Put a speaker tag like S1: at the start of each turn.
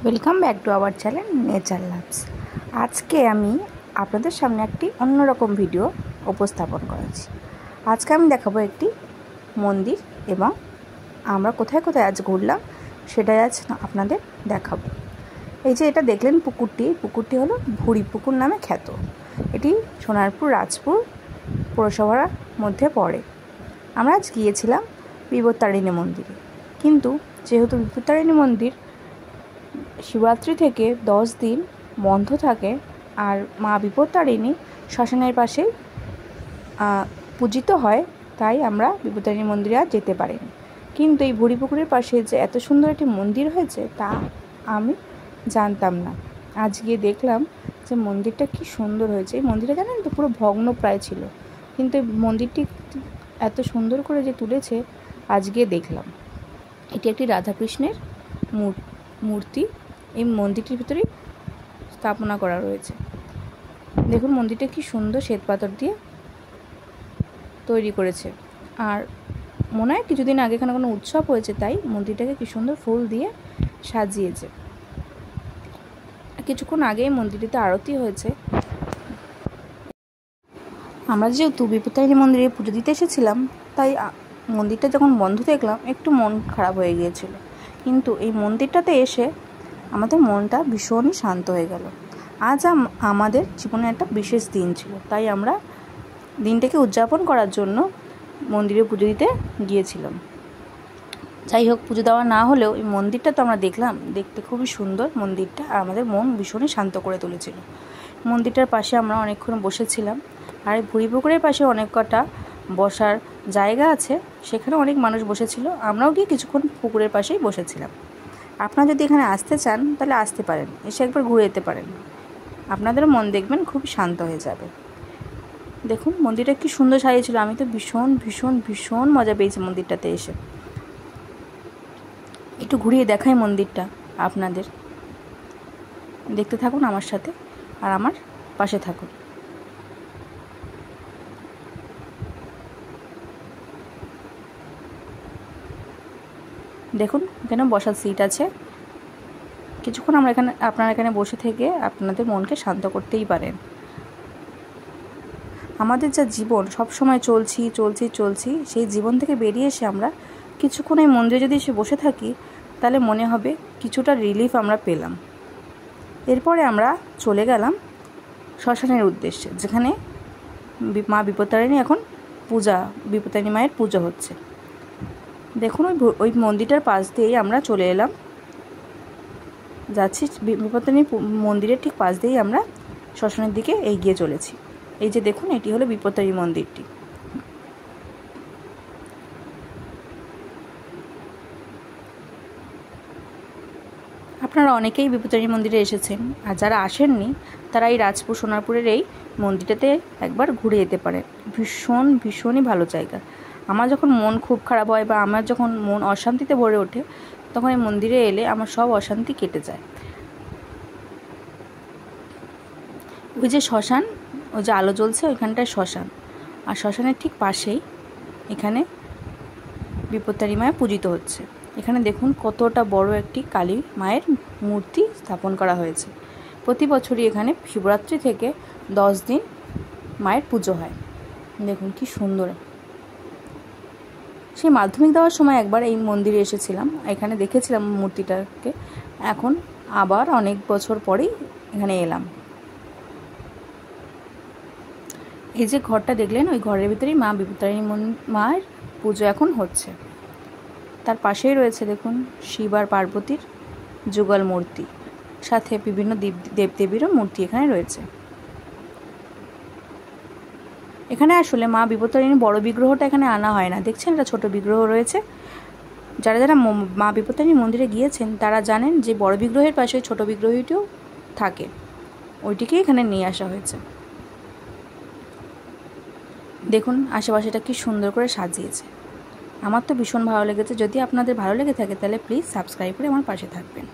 S1: Welcome back to our channel nature loves. আজকে আমি আপনাদের সামনে একটি অন্যরকম ভিডিও উপস্থাপন করেছি। আজকে আমি দেখাবো একটি মন্দির এবং আমরা কোথায় কোথায় আজ ঘুরলাম সেটাই আজ আপনাদের দেখাবো। এই যে এটা দেখলেন পুকুরটি হলো ভুড়ি পুকুর নামে খ্যাত। এটি সোনারপুর রাজপুর পৌরসভার মধ্যে পড়ে। আমরা আজ গিয়েছিলাম বিপত্তারিণী মন্দিরে, কিন্তু যেহেতু বিপত্তারিণী মন্দির শিবরাত্রি থেকে 10 দিন বন্ধ থাকে আর মা বিপত্তারিণী শ্মশানের পাশেই পূজিত হয়, তাই আমরা বিপত্তারিণী মন্দিরে আর যেতে পারিনি। কিন্তু এই ভুড়ি পুকুরের পাশে যে এত সুন্দর একটি মন্দির হয়েছে তা আমি জানতাম না। আজ গিয়ে দেখলাম যে মন্দিরটা কি সুন্দর হয়েছে। এই মন্দিরটা জানেন তো পুরো ভগ্ন প্রায় ছিল, কিন্তু এই মন্দিরটি এত সুন্দর করে যে তুলেছে আজ গিয়ে দেখলাম। এটি একটি রাধাকৃষ্ণের মূর্তি এই মন্দিরটির ভিতরেই স্থাপনা করা রয়েছে। দেখুন মন্দিরটা কি সুন্দর শ্বেতপাথর দিয়ে তৈরি করেছে। আর মনে হয় কিছুদিন আগে এখানে কোনো উৎসব হয়েছে, তাই মন্দিরটাকে কি সুন্দর ফুল দিয়ে সাজিয়েছে। কিছুক্ষণ আগেই মন্দিরটিতে আরতি হয়েছে। আমরা যেহেতু বিপত্তারিণী মন্দিরে পুজো দিতে এসেছিলাম, তাই মন্দিরটা যখন বন্ধ দেখলাম একটু মন খারাপ হয়ে গিয়েছিল, কিন্তু এই মন্দিরটাতে এসে আমাদের মনটা ভীষণই শান্ত হয়ে গেল। আজ আমাদের জীবনে একটা বিশেষ দিন ছিল, তাই আমরা দিনটাকে উদযাপন করার জন্য মন্দিরে পুজো দিতে গিয়েছিলাম। যাই হোক, পুজো দেওয়া না হলেও এই মন্দিরটা তো আমরা দেখলাম, দেখতে খুবই সুন্দর মন্দিরটা, আর আমাদের মন ভীষণই শান্ত করে তুলেছিল। মন্দিরটার পাশে আমরা অনেকক্ষণ বসেছিলাম, আর এই ভুড়ি পুকুরের পাশে অনেক কটা বসার জায়গা আছে, সেখানে অনেক মানুষ বসেছিল। আমরাও গিয়ে কিছুক্ষণ পুকুরের পাশেই বসেছিলাম। আপনারা যদি এখানে আসতে চান তাহলে আসতে পারেন, এসে একবার ঘুরে যেতে পারেন। আপনাদেরও মন দেখবেন খুবই শান্ত হয়ে যাবে। দেখুন মন্দিরটা কি সুন্দর সাজিয়েছিল। আমি তো ভীষণ ভীষণ ভীষণ মজা পেয়েছি মন্দিরটাতে এসে। একটু ঘুরিয়ে দেখাই মন্দিরটা আপনাদের, দেখতে থাকুন আমার সাথে আর আমার পাশে থাকুন। দেখুন এখানে বসার সিট আছে। কিছুক্ষণ আপনারা এখানে বসে থেকে আপনাদের মনকে শান্ত করতেই পারেন। আমাদের যা জীবন সব সময় চলছি, সেই জীবন থেকে বেরিয়ে এসে আমরা কিছুক্ষণ এই মন্দিরে যদি এসে বসে থাকি, তাহলে মনে হবে কিছুটা রিলিফ আমরা পেলাম। এরপরে আমরা চলে গেলাম শ্মশানের উদ্দেশ্যে, যেখানে মা বিপত্তারিণী এখন বিপত্তারিণী মায়ের পুজো হচ্ছে। দেখুন ওই মন্দিরটার পাশ দিয়েই আমরা চলে এলাম, যাচ্ছি বিপত্তারিণী মন্দিরের ঠিক পাশ দিয়েই আমরা শ্মশানের দিকে এগিয়ে চলেছি। এই যে দেখুন, এটি হলো বিপত্তারিণী মন্দিরটি। আপনারা অনেকেই বিপত্তারিণী মন্দিরে এসেছেন, আর যারা আসেননি তারা এই রাজপুর সোনারপুরের এই মন্দিরটাতে একবার ঘুরে যেতে পারেন। ভীষণই ভালো জায়গা। আমার যখন মন খুব খারাপ হয় বা আমার যখন মন অশান্তিতে ভরে ওঠে, তখন এই মন্দিরে এলে আমার সব অশান্তি কেটে যায়। ওই যে শ্মশান, ওই যে আলো জ্বলছে ওইখানটায় শ্মশান, আর শ্মশানের ঠিক পাশেই এখানে বিপত্তারিণী মায়ের পূজিত হচ্ছে। এখানে দেখুন কতটা বড় একটি কালী মায়ের মূর্তি স্থাপন করা হয়েছে। প্রতি বছরই এখানে শিবরাত্রি থেকে 10 দিন মায়ের পুজো হয়। দেখুন কি সুন্দর। সেই মাধ্যমিক দেওয়ার সময় একবার এই মন্দিরে এসেছিলাম, এখানে দেখেছিলাম মূর্তিটাকে। এখন আবার অনেক বছর পরেই এখানে এলাম। এই যে ঘরটা দেখলেন, ওই ঘরের ভিতরেই মা বিপত্তারিণী মায়ের পুজো এখন হচ্ছে। তার পাশেই রয়েছে দেখুন শিব আর পার্বতীর যুগল মূর্তি, সাথে বিভিন্ন দেবদেবীরও মূর্তি এখানে রয়েছে। এখানে আসলে মা বিপত্তারিণীর বড় বিগ্রহটা এখানে আনা হয় না, দেখছেন এটা ছোট বিগ্রহ রয়েছে। যারা মা বিপত্তারিণী মন্দিরে গিয়েছেন তারা জানেন যে বড় বিগ্রহের পাশে ছোট বিগ্রহটিও থাকে, ওইটিকেই এখানে নিয়ে আসা হয়েছে। দেখুন আশেপাশেটা কি সুন্দর করে সাজিয়েছে। আমার তো ভীষণ ভালো লেগেছে। যদি আপনাদের ভালো লেগে থাকে তাহলে প্লিজ সাবস্ক্রাইব করে আমার পাশে থাকবেন।